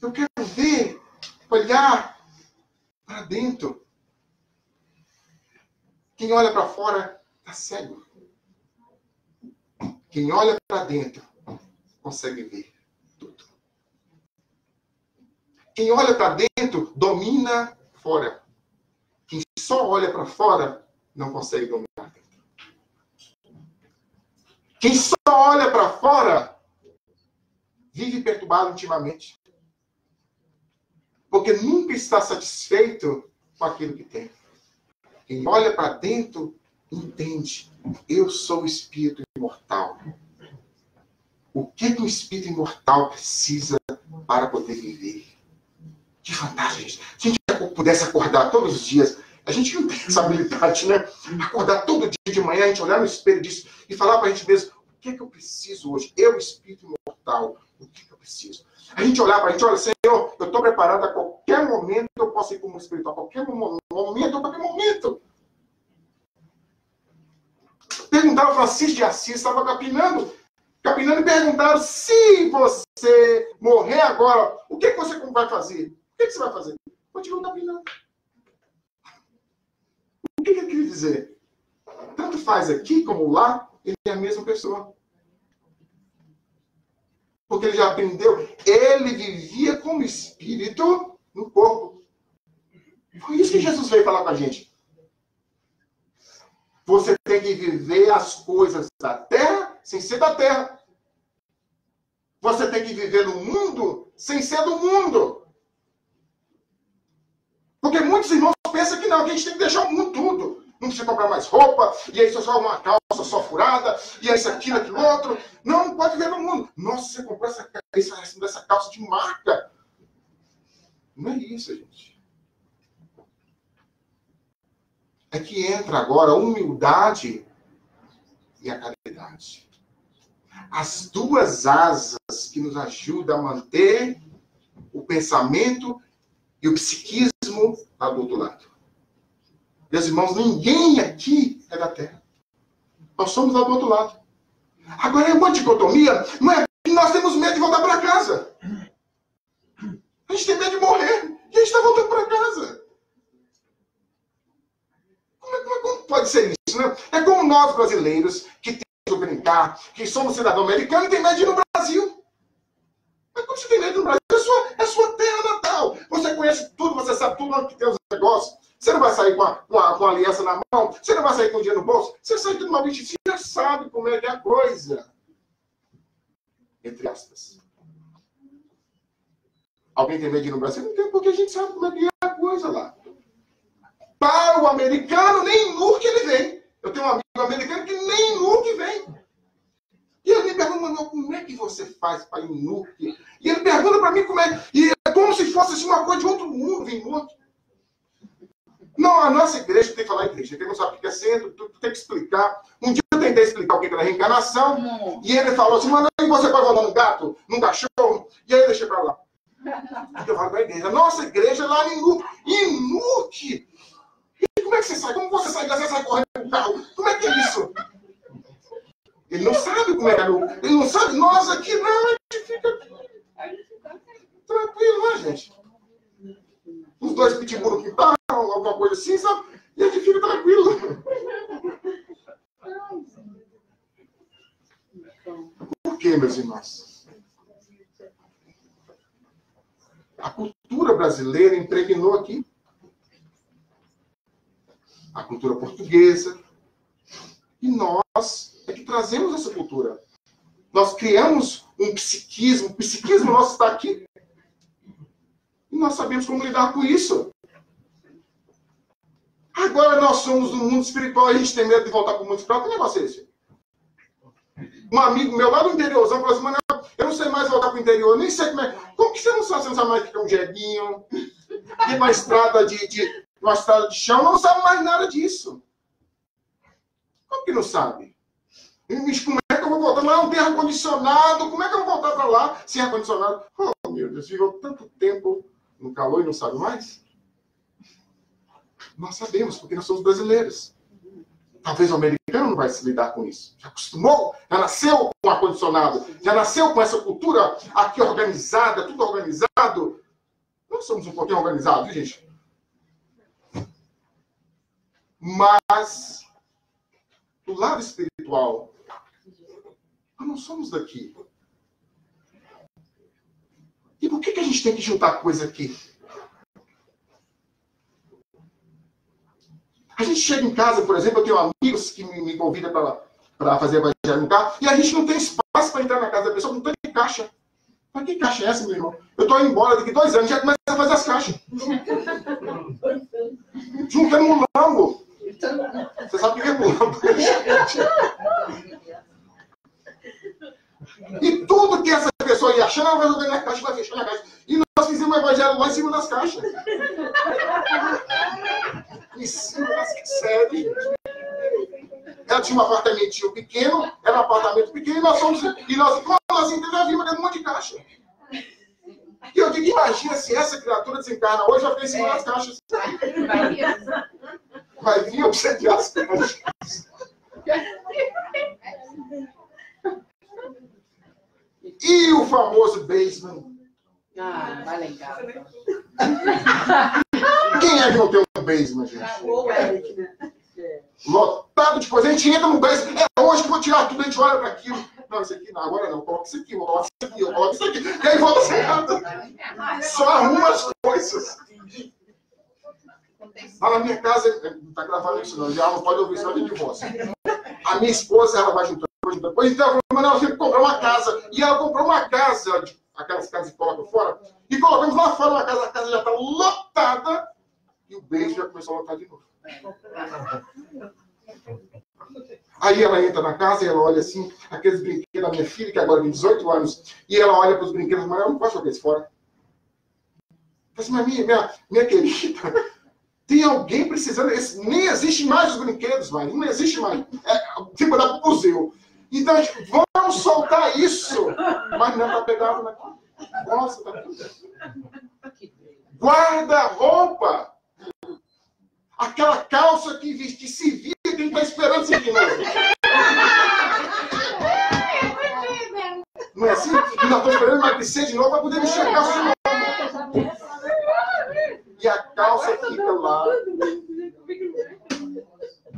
Speaker 2: Eu quero ver, olhar para dentro. Quem olha para fora está cego. Quem olha para dentro consegue ver tudo. Quem olha para dentro domina fora. Quem só olha para fora não consegue dominar dentro. Quem só olha para fora vive perturbado intimamente. Porque nunca está satisfeito com aquilo que tem. Quem olha para dentro entende. Eu sou o espírito imortal. O que um espírito imortal precisa para poder viver? Que fantástico, gente. Se a gente pudesse acordar todos os dias, a gente não tem essa habilidade, né? Acordar todo dia de manhã, a gente olhar no espelho disso e falar para a gente mesmo, o que é que eu preciso hoje? Eu, espírito imortal, o que é que eu preciso? A gente olhar para a gente, olha, Senhor, eu estou preparado a qualquer momento, eu posso ir como espiritual, a qualquer momento. Perguntaram, Francisco de Assis estava capinando e perguntaram, se você morrer agora, o que você vai fazer? O que você vai fazer? Continua capinando. O que ele quer dizer? Tanto faz aqui como lá, ele é a mesma pessoa. Porque ele já aprendeu. Ele vivia como espírito no corpo. Foi isso que Jesus veio falar com a gente. Você tem que viver as coisas da terra sem ser da terra. Você tem que viver no mundo sem ser do mundo. Porque muitos irmãos pensam que não, que a gente tem que deixar o mundo tudo. Não precisa comprar mais roupa, e aí só uma calça só furada, e aí isso, aquilo, outro. Não pode viver no mundo. Nossa, você comprou essa calça de marca. Não é isso, gente. É que entra agora a humildade e a caridade. As duas asas que nos ajudam a manter o pensamento e o psiquismo lá do outro lado. Meus irmãos, ninguém aqui é da terra. Nós somos lá do outro lado. Agora é uma dicotomia, não é que nós temos medo de voltar para casa. A gente tem medo de morrer e a gente está voltando para casa. Como pode ser isso, né? É como nós brasileiros que temos o brincar, que somos cidadão americano e tem medo de ir no Brasil. Mas como você tem medo no Brasil? É sua terra natal. Você conhece tudo, você sabe tudo onde tem os negócios. Você não vai sair com a aliança na mão, você não vai sair com o dinheiro no bolso, você sai tudo mal vestido, você já sabe como é que é a coisa. Entre aspas. Alguém tem medo de ir no Brasil? Não tem, porque a gente sabe como é que é a coisa lá. Para o americano, nem nu que ele vem. Eu tenho um amigo americano que nem nu que vem. E ele me pergunta, mas como é que você faz para ir nu? E ele pergunta para mim como é. E é como se fosse assim, uma coisa de outro mundo, vir nu. Não, a nossa igreja, tem que falar igreja, quem não sabe o que é centro, tu tem que explicar. Um dia eu tentei explicar o que era reencarnação, e ele falou assim, mas aí você vai volar num gato, num cachorro, e aí eu deixei para lá. Eu falo para a igreja, nossa igreja é lá em Inuque. E como é que você sai? Como você sai? Você sai correndo com o carro? Como é que é isso? Ele não sabe como é que é. Ele não sabe, nós aqui não, a gente fica tranquilo, né, gente? Os dois pitbull no quintal, alguma coisa assim, sabe? E a gente fica tranquilo. Por quê, meus irmãos? A cultura brasileira impregnou aqui. A cultura portuguesa. E nós é que trazemos essa cultura. Nós criamos um psiquismo. O psiquismo nosso está aqui. E nós sabemos como lidar com isso. Agora nós somos do mundo espiritual e a gente tem medo de voltar para o mundo espiritual. Que negócio é esse? Um amigo meu lá do interiorzão falou assim, mano, eu não sei mais voltar para o interior, nem sei como é. Como que você não sabe mais o que é um jeguinho? E uma estrada uma estrada de chão, não sabe mais nada disso. Como que não sabe? Como é que eu vou voltar? Lá não tem ar-condicionado, como é que eu vou voltar para lá sem ar-condicionado? Oh, meu Deus, viveu tanto tempo no calor e não sabe mais? Nós sabemos, porque nós somos brasileiros. Talvez o americano não vai se lidar com isso. Já acostumou, já nasceu com ar-condicionado, já nasceu com essa cultura aqui organizada, tudo organizado. Nós somos um pouquinho organizados, gente. Mas, do lado espiritual, nós não somos daqui. E por que a gente tem que juntar coisa aqui? A gente chega em casa, por exemplo, eu tenho amigos que me convidam para para fazer evangelho no carro, e a gente não tem espaço para entrar na casa da pessoa, não tem caixa. Mas que caixa é essa, meu irmão? Eu estou indo embora daqui 2 anos, já começa a fazer as caixas. Juntando mulambo. Você sabe o que é mulambo? E tudo que essa pessoa ia achando, ela vai jogar na caixa, vai fechar na caixa. E nós fizemos o evangelho lá em cima das caixas. Em cima das caixas. Sério. Ela tinha um apartamentinho pequeno, era um apartamento pequeno, e nós vimos dentro de um monte de caixa. E eu digo, imagina se essa criatura desencarna hoje, vai ficar em cima das caixas. Vai vir obsediar as caixas. E o famoso basement?
Speaker 1: Ah, vai lá em casa.
Speaker 2: Quem é que não tem um basement, gente? Lotado de coisa. A gente entra no basement. É hoje que eu vou tirar tudo, a gente olha para aquilo. Não, isso aqui não, agora não. Coloca isso aqui, eu coloco isso aqui, eu coloco isso aqui. E aí volta sentada. Só arruma as coisas. Lá na minha casa, não está gravando isso não, já não pode ouvir isso de divórcio. A minha esposa, ela vai juntando. Depois então, ela falou, mas ela tem que comprar uma casa. E ela comprou uma casa, aquelas casas que colocam fora, e colocamos lá fora uma casa, a casa já está lotada, e o beijo já começou a lotar de novo. Aí ela entra na casa e ela olha assim, aqueles brinquedos da minha filha, que agora tem 18 anos, e ela olha para os brinquedos, mas ela não pode jogar isso fora. Eu falei assim, mas minha querida, tem alguém precisando, nem existe mais os brinquedos, mas não existe mais. Tipo, dá para o museu. Então, vamos soltar isso. Mas não está pegado naquilo. Nossa, tá aqui. Guarda-roupa. Aquela calça que se via, que a gente está esperando se de novo. Não é assim? E nós estamos esperando emagrecer de novo para poder mexer a calça de novo. E a calça fica lá.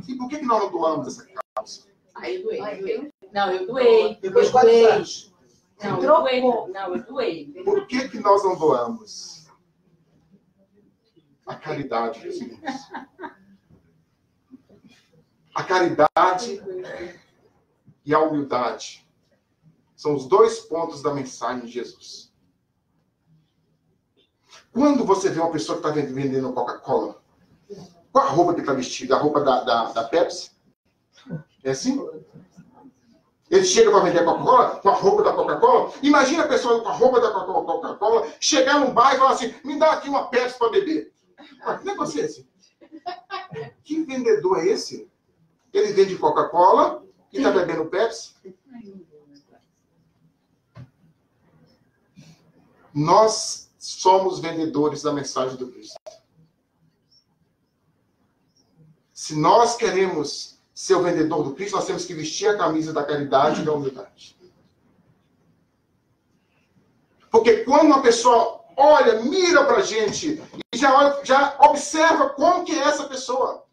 Speaker 2: E por que nós não doamos essa calça?
Speaker 1: Aí eu doei. Não, eu doei.
Speaker 3: Depois de 4 anos.
Speaker 1: Não, eu doei.
Speaker 2: Por que nós não doamos? A caridade, meus irmãos. A caridade e a humildade são os 2 pontos da mensagem de Jesus. Quando você vê uma pessoa que está vendendo Coca-Cola, qual a roupa que está vestida? A roupa da Pepsi? É assim? Ele chega para vender Coca-Cola com a roupa da Coca-Cola. Imagina a pessoa com a roupa da Coca-Cola chegar num bar e falar assim, me dá aqui uma Pepsi para beber. Mas que negócio é esse? Que vendedor é esse? Ele vende Coca-Cola e está bebendo Pepsi? Nós somos vendedores da mensagem do Cristo. Se nós queremos ser o vendedor do Cristo, nós temos que vestir a camisa da caridade e da humildade. Porque quando uma pessoa olha, mira para a gente e já observa como que é essa pessoa.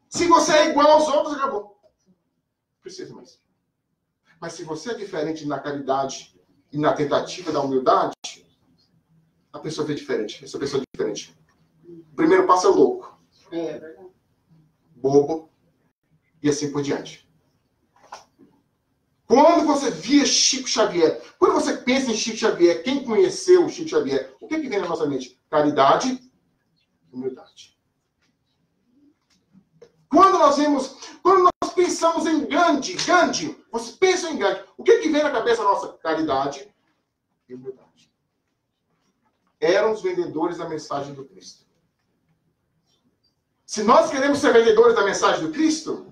Speaker 2: Se você é igual aos outros, acabou. Não precisa mais. Mas se você é diferente na caridade e na tentativa da humildade, a pessoa vê diferente. Essa pessoa é diferente. O primeiro passo é louco.
Speaker 1: É verdade.
Speaker 2: Bobo. E assim por diante. Quando você via Chico Xavier, quando você pensa em Chico Xavier, quem conheceu o Chico Xavier, o que vem na nossa mente? Caridade e humildade. Quando nós pensamos em Gandhi, você pensa em Gandhi, o que vem na cabeça nossa? Caridade e humildade. Eram os vendedores da mensagem do Cristo. Se nós queremos ser vendedores da mensagem do Cristo,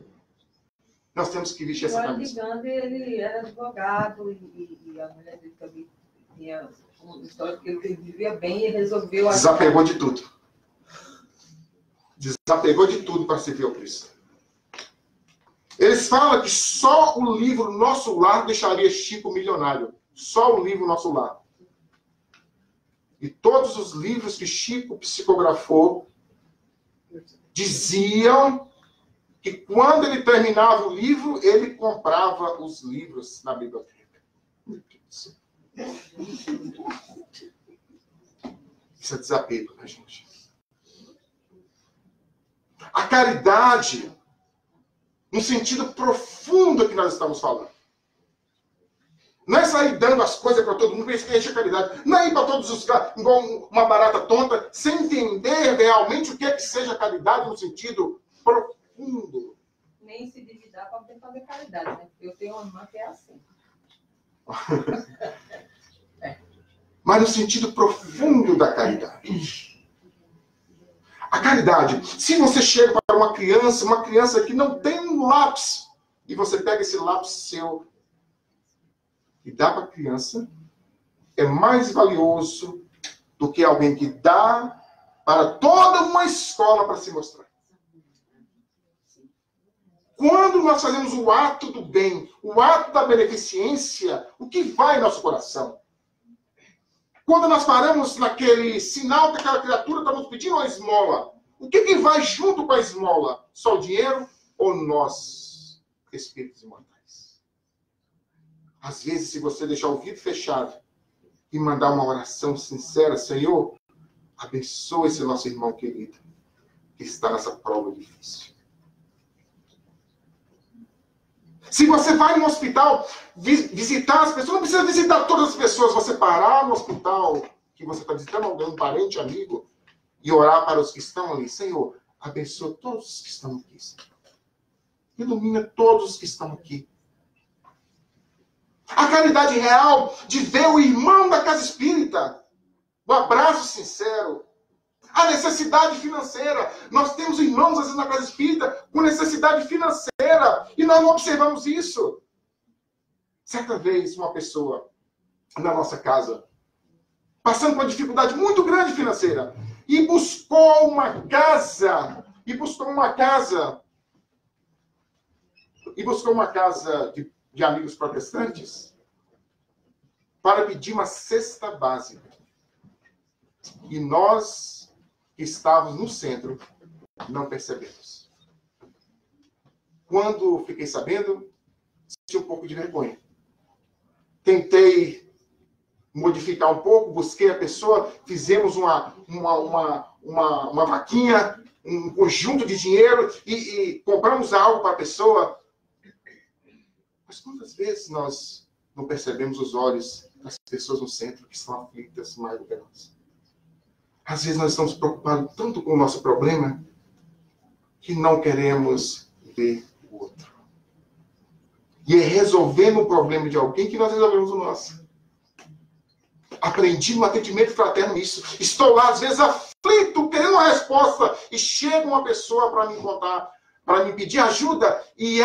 Speaker 2: nós temos que vestir essa camisa.
Speaker 3: Gandhi, ele era advogado e a mulher dele também tinha uma história que ele vivia bem e resolveu...
Speaker 2: Desapegou de tudo. Desapegou de tudo para servir ao Cristo. Eles falam que só o livro Nosso Lar deixaria Chico milionário. Só o livro Nosso Lar. E todos os livros que Chico psicografou diziam que quando ele terminava o livro, ele comprava os livros na biblioteca. Isso é desapego, né, gente? A caridade no sentido profundo que nós estamos falando. Não é sair dando as coisas para todo mundo, isso que é caridade. Não é ir para todos os caras, igual uma barata tonta, sem entender realmente o que é que seja caridade no sentido profundo.
Speaker 3: Nem se dividar para poder fazer caridade, né? Eu tenho uma irmã que é assim.
Speaker 2: Mas no sentido profundo da caridade. A caridade, se você chega para uma criança que não tem um lápis, e você pega esse lápis seu e dá para a criança, é mais valioso do que alguém que dá para toda uma escola para se mostrar. Quando nós fazemos o ato do bem, o ato da beneficência, o que vai em nosso coração? Quando nós paramos naquele sinal que aquela criatura está nos pedindo uma esmola, o que vai junto com a esmola? Só o dinheiro ou nós, espíritos imortais? Às vezes, se você deixar o vidro fechado e mandar uma oração sincera, Senhor, abençoa esse nosso irmão querido que está nessa prova difícil. Se você vai no hospital visitar as pessoas, não precisa visitar todas as pessoas, você parar no hospital que você está visitando alguém, um parente, amigo, e orar para os que estão ali. Senhor, abençoa todos os que estão aqui. Ilumina todos os que estão aqui. A caridade real de ver o irmão da casa espírita. O abraço sincero. A necessidade financeira. Nós temos irmãos, às vezes, na casa espírita com necessidade financeira. E nós não observamos isso. Certa vez, uma pessoa na nossa casa, passando por uma dificuldade muito grande financeira, e buscou uma casa de amigos protestantes para pedir uma cesta básica. E nós, que estávamos no centro, não percebemos. Quando fiquei sabendo, senti um pouco de vergonha. Tentei modificar um pouco, busquei a pessoa, fizemos uma vaquinha, um conjunto de dinheiro e compramos algo para a pessoa. Mas quantas vezes nós não percebemos os olhos das pessoas no centro que estão aflitas mais do que nós? Às vezes nós estamos preocupados tanto com o nosso problema que não queremos ver o outro. E é resolvendo o problema de alguém que nós resolvemos o nosso. Aprendi no atendimento fraterno isso. Estou lá, às vezes, aflito, querendo uma resposta, e chega uma pessoa para me contar, para me pedir ajuda, e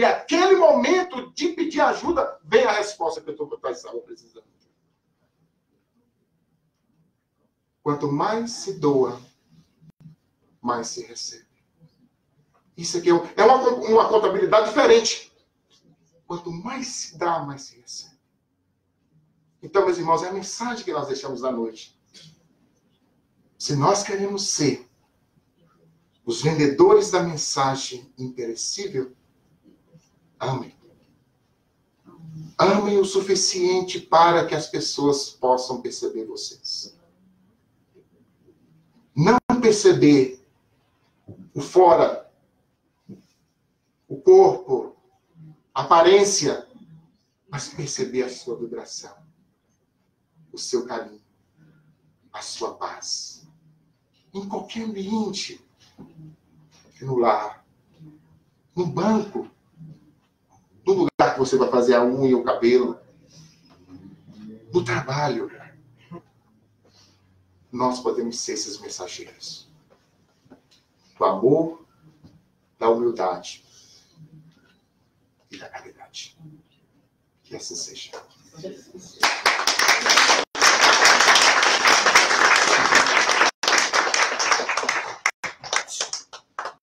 Speaker 2: aquele momento de pedir ajuda, vem a resposta que eu estava precisando. Quanto mais se doa, mais se recebe. Isso aqui é uma contabilidade diferente. Quanto mais se dá, mais se recebe. Então, meus irmãos, é a mensagem que nós deixamos à noite. Se nós queremos ser os vendedores da mensagem imperecível, amem. Amem o suficiente para que as pessoas possam perceber vocês. Não perceber o fora, o corpo, a aparência, mas perceber a sua vibração, o seu carinho, a sua paz. Em qualquer ambiente, no lar, no banco, no lugar que você vai fazer a unha e o cabelo, no trabalho, nós podemos ser esses mensageiros do amor, da humildade e da caridade. Que assim seja.